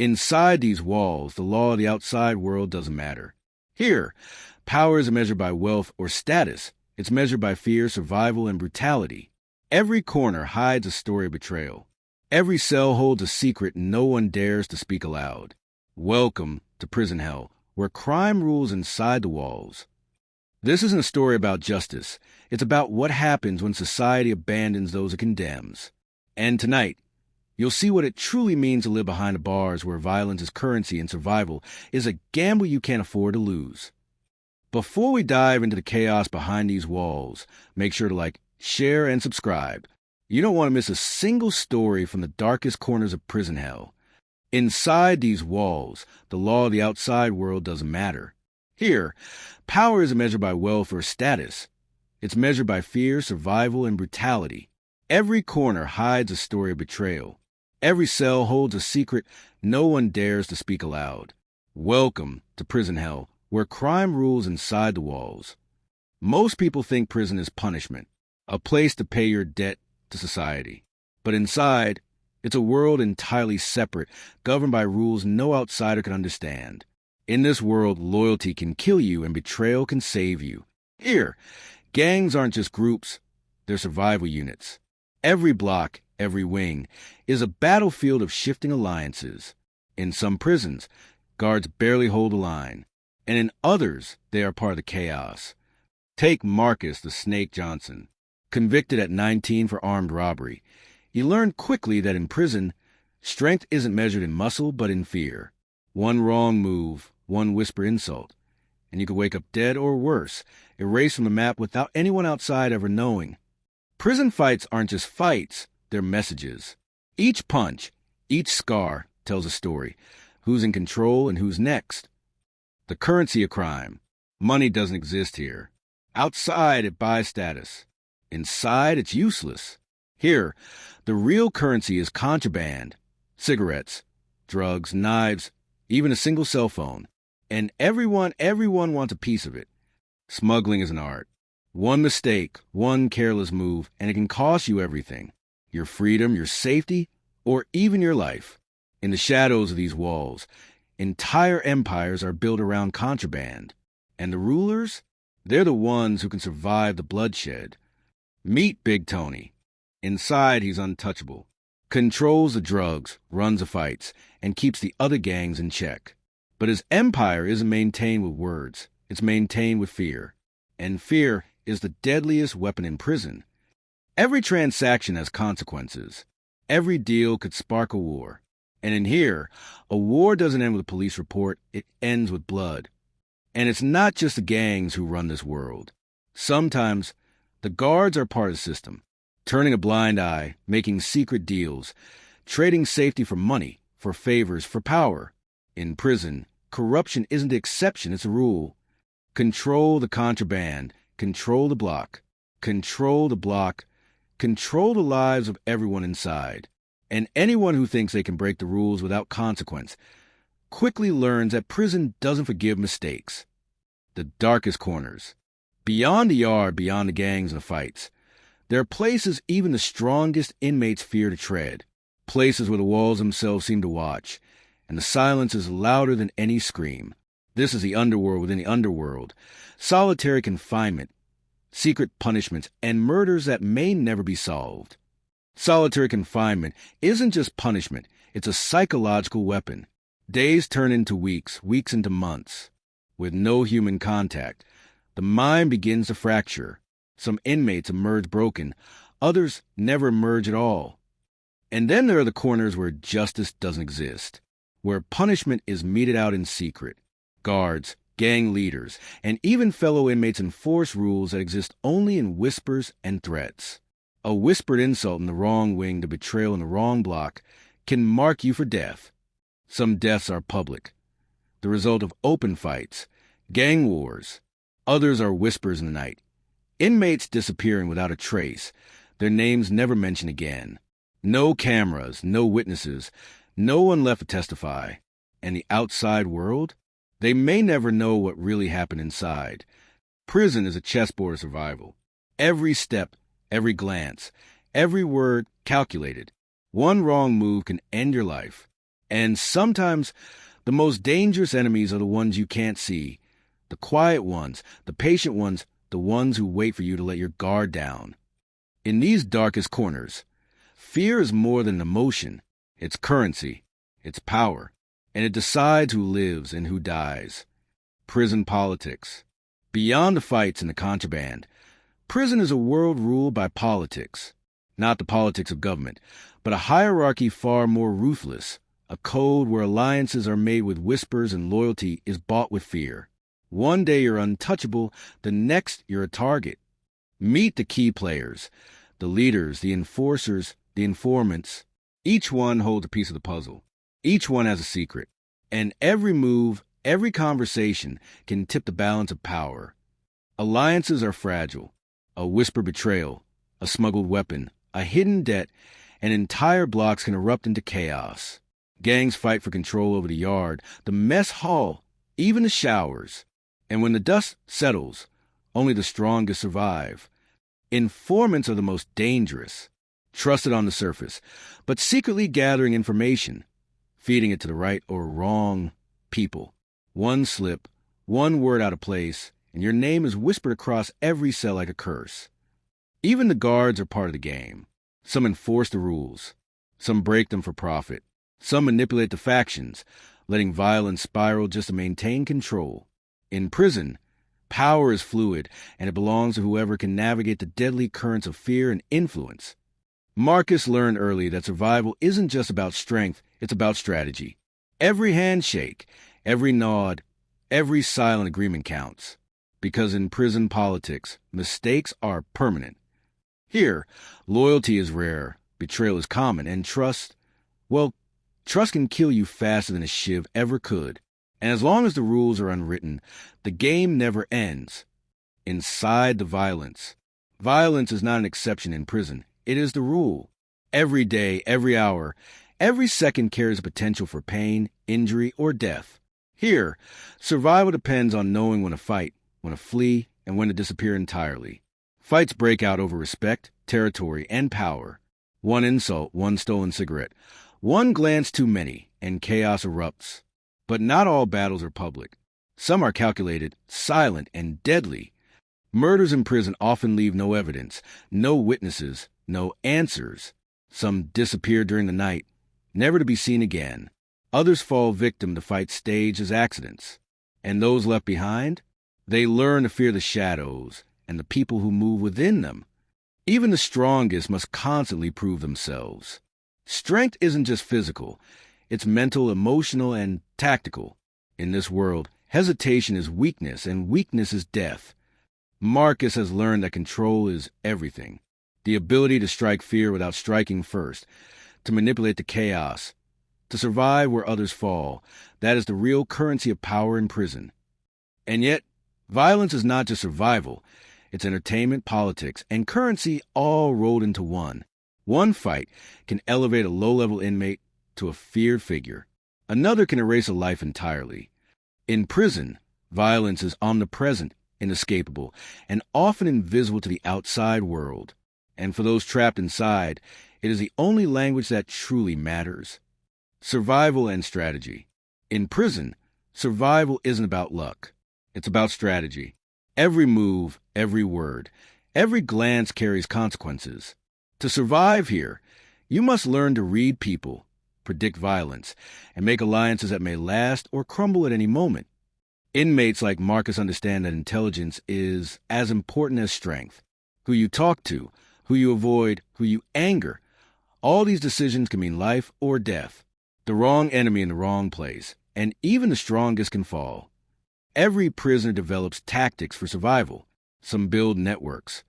Inside these walls, the law of the outside world doesn't matter. Here, power isn't measured by wealth or status. It's measured by fear, survival, and brutality. Every corner hides a story of betrayal. Every cell holds a secret no one dares to speak aloud. Welcome to prison hell, where crime rules inside the walls. This isn't a story about justice. It's about what happens when society abandons those it condemns. And tonight, you'll see what it truly means to live behind the bars where violence is currency and survival is a gamble you can't afford to lose. Before we dive into the chaos behind these walls, make sure to like, share, and subscribe. You don't want to miss a single story from the darkest corners of prison hell. Inside these walls, the law of the outside world doesn't matter. Here, power isn't measured by wealth or status. It's measured by fear, survival, and brutality. Every corner hides a story of betrayal. Every cell holds a secret no one dares to speak aloud. Welcome to prison hell, where crime rules inside the walls. Most people think prison is punishment, a place to pay your debt to society. But inside, it's a world entirely separate, governed by rules no outsider can understand. In this world, loyalty can kill you and betrayal can save you. Here, gangs aren't just groups, they're survival units. Every block, every wing, is a battlefield of shifting alliances. In some prisons, guards barely hold a line, and in others, they are part of the chaos. Take Marcus the Snake Johnson, convicted at 19 for armed robbery. He learned quickly that in prison, strength isn't measured in muscle but in fear. One wrong move, one whisper insult, and you could wake up dead or worse, erased from the map without anyone outside ever knowing. Prison fights aren't just fights, they're messages. Each punch, each scar tells a story. Who's in control and who's next? The currency of crime. Money doesn't exist here. Outside, it buys status. Inside, it's useless. Here, the real currency is contraband. Cigarettes, drugs, knives, even a single cell phone. And everyone wants a piece of it. Smuggling is an art. One mistake, one careless move, and it can cost you everything. Your freedom, your safety, or even your life. In the shadows of these walls, entire empires are built around contraband. And the rulers? They're the ones who can survive the bloodshed. Meet Big Tony. Inside, he's untouchable. Controls the drugs, runs the fights, and keeps the other gangs in check. But his empire isn't maintained with words. It's maintained with fear. And fear is the deadliest weapon in prison. Every transaction has consequences. Every deal could spark a war. And in here, a war doesn't end with a police report, it ends with blood. And it's not just the gangs who run this world. Sometimes, the guards are part of the system, turning a blind eye, making secret deals, trading safety for money, for favors, for power. In prison, corruption isn't the exception, it's a rule. Control the contraband, control the block, control the block, control the lives of everyone inside. And anyone who thinks they can break the rules without consequence quickly learns that prison doesn't forgive mistakes. The darkest corners. Beyond the yard, beyond the gangs and the fights, there are places even the strongest inmates fear to tread. Places where the walls themselves seem to watch, and the silence is louder than any scream. This is the underworld within the underworld. Solitary confinement, secret punishments, and murders that may never be solved. Solitary confinement isn't just punishment, it's a psychological weapon. Days turn into weeks, weeks into months. With no human contact, the mind begins to fracture. Some inmates emerge broken, others never emerge at all. And then there are the corners where justice doesn't exist, where punishment is meted out in secret. Guards, gang leaders, and even fellow inmates enforce rules that exist only in whispers and threats. A whispered insult in the wrong wing to betrayal in the wrong block can mark you for death. Some deaths are public, the result of open fights, gang wars. Others are whispers in the night. Inmates disappearing without a trace, their names never mentioned again. No cameras, no witnesses, no one left to testify. And the outside world? They may never know what really happened inside. Prison is a chessboard of survival. Every step, every glance, every word calculated. One wrong move can end your life. And sometimes the most dangerous enemies are the ones you can't see, the quiet ones, the patient ones, the ones who wait for you to let your guard down. In these darkest corners, fear is more than an emotion. It's currency, it's power, and it decides who lives and who dies. Prison politics. Beyond the fights and the contraband, prison is a world ruled by politics. Not the politics of government, but a hierarchy far more ruthless, a code where alliances are made with whispers and loyalty is bought with fear. One day you're untouchable, the next you're a target. Meet the key players, the leaders, the enforcers, the informants. Each one holds a piece of the puzzle. Each one has a secret. And every move, every conversation can tip the balance of power. Alliances are fragile. A whispered betrayal, a smuggled weapon, a hidden debt, and entire blocks can erupt into chaos. Gangs fight for control over the yard, the mess hall, even the showers. And when the dust settles, only the strongest survive. Informants are the most dangerous, trusted on the surface, but secretly gathering information, feeding it to the right or wrong people. One slip, one word out of place, and your name is whispered across every cell like a curse. Even the guards are part of the game. Some enforce the rules. Some break them for profit. Some manipulate the factions, letting violence spiral just to maintain control. In prison, power is fluid, and it belongs to whoever can navigate the deadly currents of fear and influence. Marcus learned early that survival isn't just about strength, it's about strategy. Every handshake, every nod, every silent agreement counts. Because in prison politics, mistakes are permanent. Here, loyalty is rare, betrayal is common, and trust can kill you faster than a shiv ever could. And as long as the rules are unwritten, the game never ends. Inside the violence. Violence is not an exception in prison. It is the rule. Every day, every hour, every second carries a potential for pain, injury, or death. Here, survival depends on knowing when to fight, when to flee, and when to disappear entirely. Fights break out over respect, territory, and power. One insult, one stolen cigarette, one glance too many, and chaos erupts. But not all battles are public. Some are calculated, silent, and deadly. Murders in prison often leave no evidence, no witnesses, no answers. Some disappear during the night, never to be seen again. Others fall victim to fights staged as accidents. And those left behind? They learn to fear the shadows and the people who move within them. Even the strongest must constantly prove themselves. Strength isn't just physical. It's mental, emotional, and tactical. In this world, hesitation is weakness, and weakness is death. Marcus has learned that control is everything. The ability to strike fear without striking first, to manipulate the chaos, to survive where others fall. That is the real currency of power in prison. And yet, violence is not just survival. It's entertainment, politics, and currency all rolled into one. One fight can elevate a low-level inmate to a feared figure. Another can erase a life entirely. In prison, violence is omnipresent, inescapable, and often invisible to the outside world. And for those trapped inside, it is the only language that truly matters. Survival and strategy. In prison, survival isn't about luck. It's about strategy. Every move, every word, every glance carries consequences. To survive here, you must learn to read people, predict violence, and make alliances that may last or crumble at any moment. Inmates like Marcus understand that intelligence is as important as strength. Who you talk to, who you avoid, who you anger, all these decisions can mean life or death. The wrong enemy in the wrong place, and even the strongest can fall. Every prisoner develops tactics for survival. Some build networks,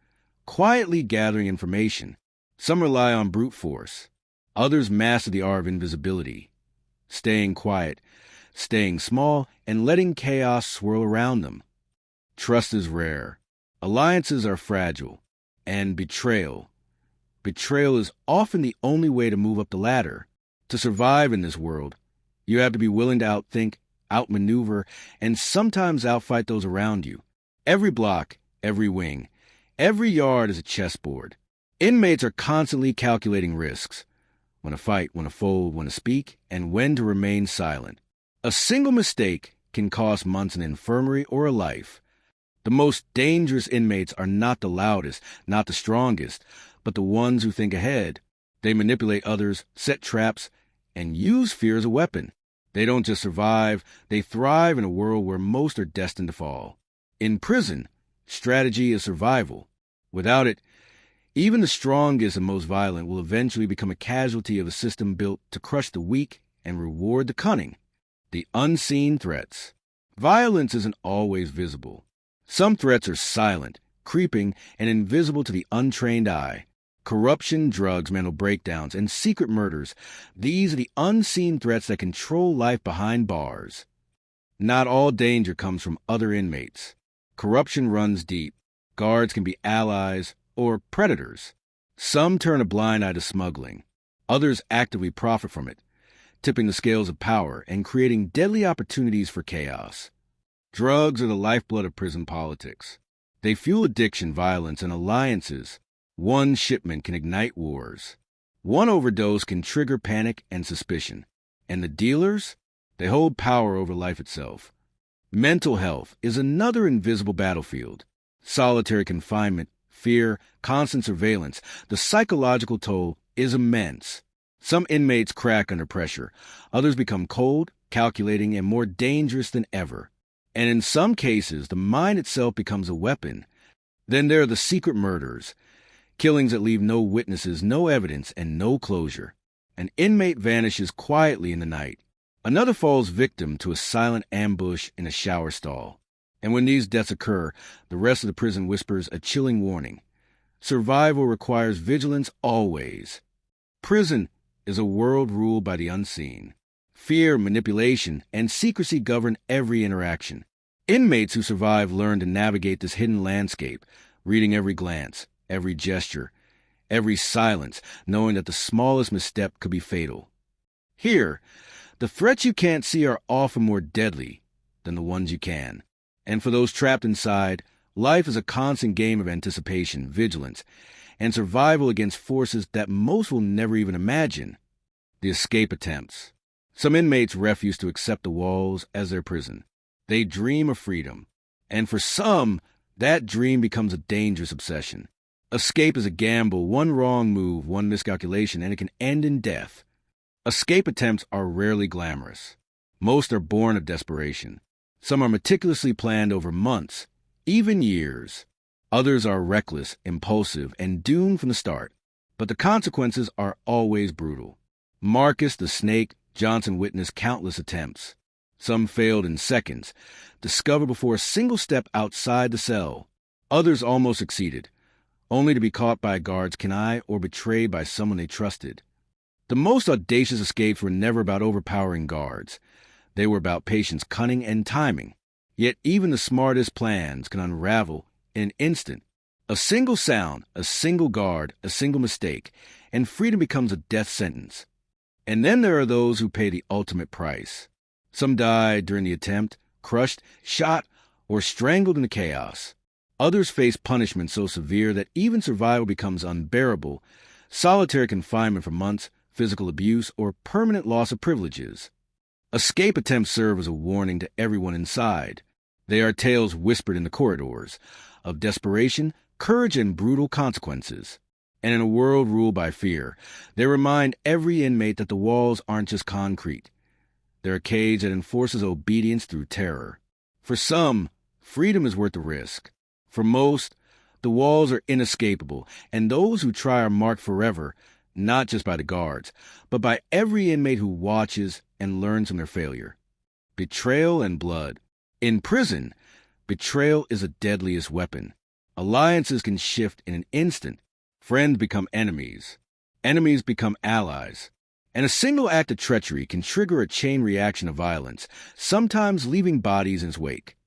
quietly gathering information. Some rely on brute force. Others master the art of invisibility, staying quiet, staying small, and letting chaos swirl around them. Trust is rare. Alliances are fragile. And betrayal. Betrayal is often the only way to move up the ladder. To survive in this world, you have to be willing to outthink, outmaneuver, and sometimes outfight those around you. Every block, every wing, every yard is a chessboard. Inmates are constantly calculating risks. when to fight, when to fold, when to speak, and when to remain silent. A single mistake can cost months in infirmary or a life. The most dangerous inmates are not the loudest, not the strongest, but the ones who think ahead. They manipulate others, set traps, and use fear as a weapon. They don't just survive, they thrive in a world where most are destined to fall. In prison, strategy is survival. Without it, even the strongest and most violent will eventually become a casualty of a system built to crush the weak and reward the cunning. The unseen threats. Violence isn't always visible. Some threats are silent, creeping, and invisible to the untrained eye. Corruption, drugs, mental breakdowns, and secret murders. These are the unseen threats that control life behind bars. Not all danger comes from other inmates. Corruption runs deep. Guards can be allies or predators. Some turn a blind eye to smuggling. Others actively profit from it, tipping the scales of power and creating deadly opportunities for chaos. Drugs are the lifeblood of prison politics. They fuel addiction, violence, and alliances. One shipment can ignite wars. One overdose can trigger panic and suspicion. And the dealers? They hold power over life itself. Mental health is another invisible battlefield. Solitary confinement, fear, constant surveillance. The psychological toll is immense. Some inmates crack under pressure. Others become cold, calculating, and more dangerous than ever. And in some cases, the mind itself becomes a weapon. Then there are the secret murders. Killings that leave no witnesses, no evidence, and no closure. An inmate vanishes quietly in the night. Another falls victim to a silent ambush in a shower stall. And when these deaths occur, the rest of the prison whispers a chilling warning. Survival requires vigilance always. Prison is a world ruled by the unseen. Fear, manipulation, and secrecy govern every interaction. Inmates who survive learn to navigate this hidden landscape, reading every glance, every gesture, every silence, knowing that the smallest misstep could be fatal. Here, the threats you can't see are often more deadly than the ones you can. And for those trapped inside, life is a constant game of anticipation, vigilance, and survival against forces that most will never even imagine. The escape attempts. Some inmates refuse to accept the walls as their prison. They dream of freedom. And for some, that dream becomes a dangerous obsession. Escape is a gamble, one wrong move, one miscalculation, and it can end in death. Escape attempts are rarely glamorous. Most are born of desperation. Some are meticulously planned over months, even years. Others are reckless, impulsive, and doomed from the start. But the consequences are always brutal. Marcus the Snake Johnson witnessed countless attempts. Some failed in seconds, discovered before a single step outside the cell. Others almost succeeded, only to be caught by a guard's eye or betrayed by someone they trusted. The most audacious escapes were never about overpowering guards. They were about patience, cunning, and timing. Yet even the smartest plans can unravel in an instant. A single sound, a single guard, a single mistake, and freedom becomes a death sentence. And then there are those who pay the ultimate price. Some die during the attempt, crushed, shot, or strangled in the chaos. Others face punishment so severe that even survival becomes unbearable. Solitary confinement for months, physical abuse, or permanent loss of privileges. Escape attempts serve as a warning to everyone inside. They are tales whispered in the corridors of desperation, courage, and brutal consequences. And in a world ruled by fear, they remind every inmate that the walls aren't just concrete. They're a cage that enforces obedience through terror. For some, freedom is worth the risk. For most, the walls are inescapable, and those who try are marked forever, not just by the guards, but by every inmate who watches and learns from their failure. Betrayal and blood. In prison, betrayal is the deadliest weapon. Alliances can shift in an instant. Friends become enemies. Enemies become allies. And a single act of treachery can trigger a chain reaction of violence, sometimes leaving bodies in its wake.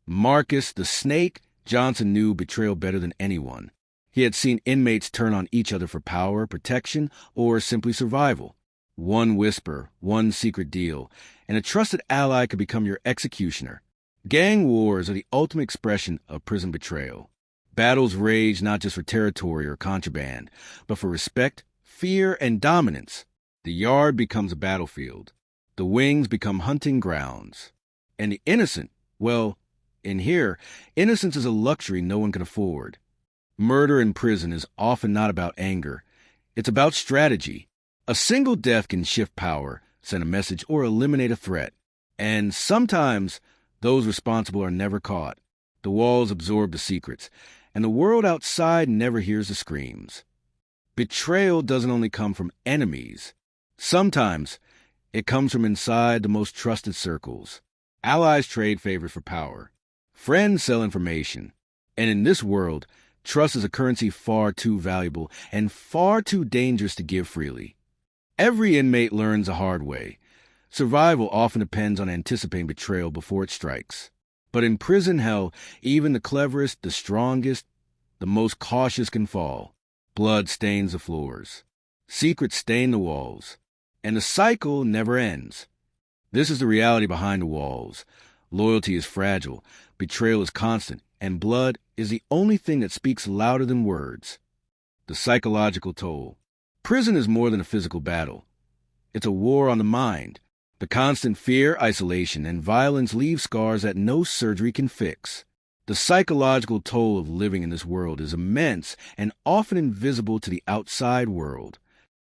Marcus the Snake Johnson knew betrayal better than anyone. He had seen inmates turn on each other for power, protection, or simply survival. One whisper, one secret deal, and a trusted ally could become your executioner. Gang wars are the ultimate expression of prison betrayal. Battles rage not just for territory or contraband, but for respect, fear, and dominance. The yard becomes a battlefield. The wings become hunting grounds. And the innocent, well, in here, innocence is a luxury no one can afford. Murder in prison is often not about anger. It's about strategy. A single death can shift power, send a message, or eliminate a threat. And sometimes those responsible are never caught. The walls absorb the secrets, and the world outside never hears the screams. Betrayal doesn't only come from enemies. Sometimes it comes from inside the most trusted circles. Allies trade favors for power. Friends sell information. And in this world, trust is a currency far too valuable and far too dangerous to give freely. Every inmate learns the hard way. Survival often depends on anticipating betrayal before it strikes. But in prison hell, even the cleverest, the strongest, the most cautious can fall. Blood stains the floors. Secrets stain the walls. And the cycle never ends. This is the reality behind the walls. Loyalty is fragile, betrayal is constant, and blood is the only thing that speaks louder than words. The psychological toll. Prison is more than a physical battle. It's a war on the mind. The constant fear, isolation, and violence leave scars that no surgery can fix. The psychological toll of living in this world is immense and often invisible to the outside world.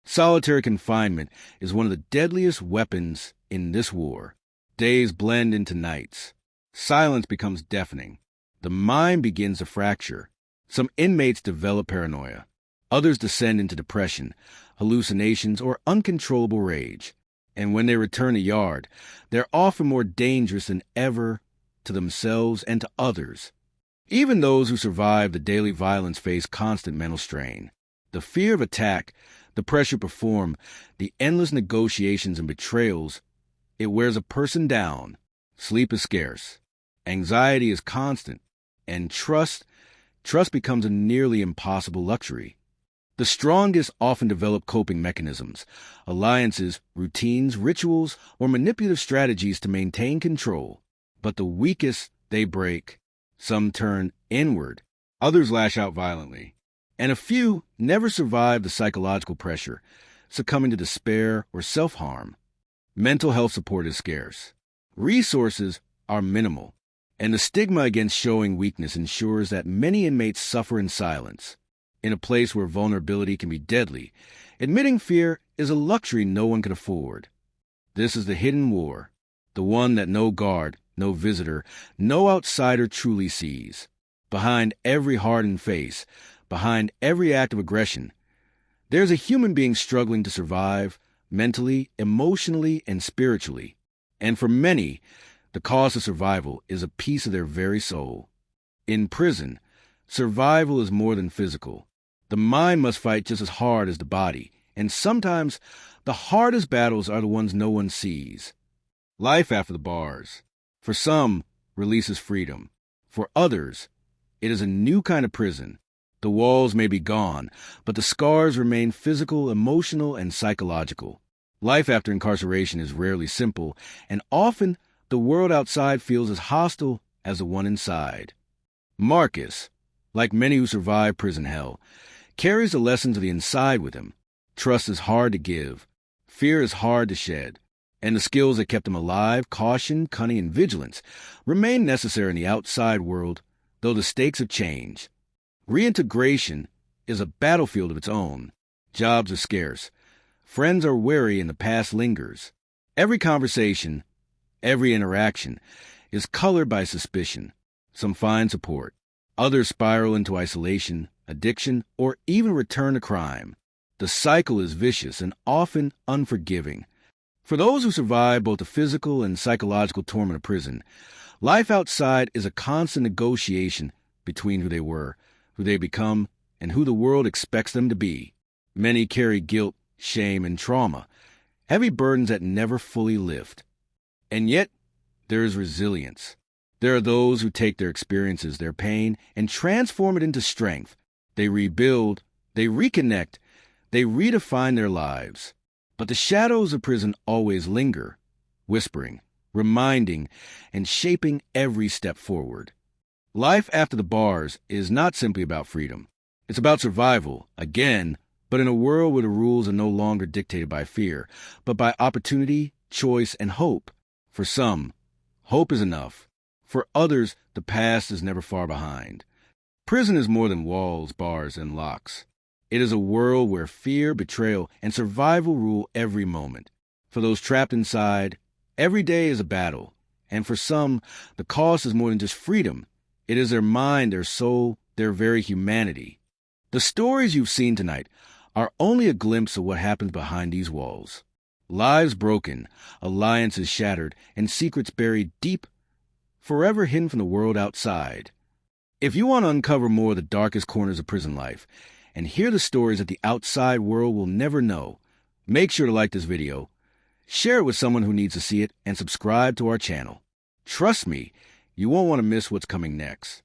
Solitary confinement is one of the deadliest weapons in this war. Days blend into nights. Silence becomes deafening. The mind begins to fracture. Some inmates develop paranoia. Others descend into depression, hallucinations, or uncontrollable rage. And when they return to yard, they're often more dangerous than ever to themselves and to others. Even those who survive the daily violence face constant mental strain. The fear of attack, the pressure to perform, the endless negotiations and betrayals, it wears a person down. Sleep is scarce. Anxiety is constant. And trust becomes a nearly impossible luxury. The strongest often develop coping mechanisms, alliances, routines, rituals, or manipulative strategies to maintain control. But the weakest, they break. Some turn inward. Others lash out violently. And a few never survive the psychological pressure, succumbing to despair or self-harm. Mental health support is scarce. Resources are minimal. And the stigma against showing weakness ensures that many inmates suffer in silence. In a place where vulnerability can be deadly, admitting fear is a luxury no one can afford. This is the hidden war, the one that no guard, no visitor, no outsider truly sees. Behind every hardened face, behind every act of aggression, there's a human being struggling to survive mentally, emotionally, and spiritually. And for many, the cost of survival is a piece of their very soul. In prison, survival is more than physical. The mind must fight just as hard as the body, and sometimes the hardest battles are the ones no one sees. Life after the bars. For some, release is freedom. For others, it is a new kind of prison. The walls may be gone, but the scars remain physical, emotional, and psychological. Life after incarceration is rarely simple, and often the world outside feels as hostile as the one inside. Marcus, like many who survive prison hell, carries the lessons of the inside with him. Trust is hard to give. Fear is hard to shed. And the skills that kept him alive, caution, cunning, and vigilance, remain necessary in the outside world, though the stakes have changed. Reintegration is a battlefield of its own. Jobs are scarce. Friends are wary and the past lingers. Every conversation, every interaction, is colored by suspicion. Some find support. Others spiral into isolation, addiction, or even return to crime. The cycle is vicious and often unforgiving. For those who survive both the physical and psychological torment of prison, life outside is a constant negotiation between who they were, who they become, and who the world expects them to be. Many carry guilt, shame, and trauma, heavy burdens that never fully lift. And yet, there is resilience. There are those who take their experiences, their pain, and transform it into strength. They rebuild, they reconnect, they redefine their lives. But the shadows of prison always linger, whispering, reminding, and shaping every step forward. Life after the bars is not simply about freedom. It's about survival, again, but in a world where the rules are no longer dictated by fear, but by opportunity, choice, and hope. For some, hope is enough. For others, the past is never far behind. Prison is more than walls, bars, and locks. It is a world where fear, betrayal, and survival rule every moment. For those trapped inside, every day is a battle. And for some, the cost is more than just freedom. It is their mind, their soul, their very humanity. The stories you've seen tonight are only a glimpse of what happens behind these walls. Lives broken, alliances shattered, and secrets buried deep, forever hidden from the world outside. If you want to uncover more of the darkest corners of prison life and hear the stories that the outside world will never know, make sure to like this video, share it with someone who needs to see it, and subscribe to our channel. Trust me, you won't want to miss what's coming next.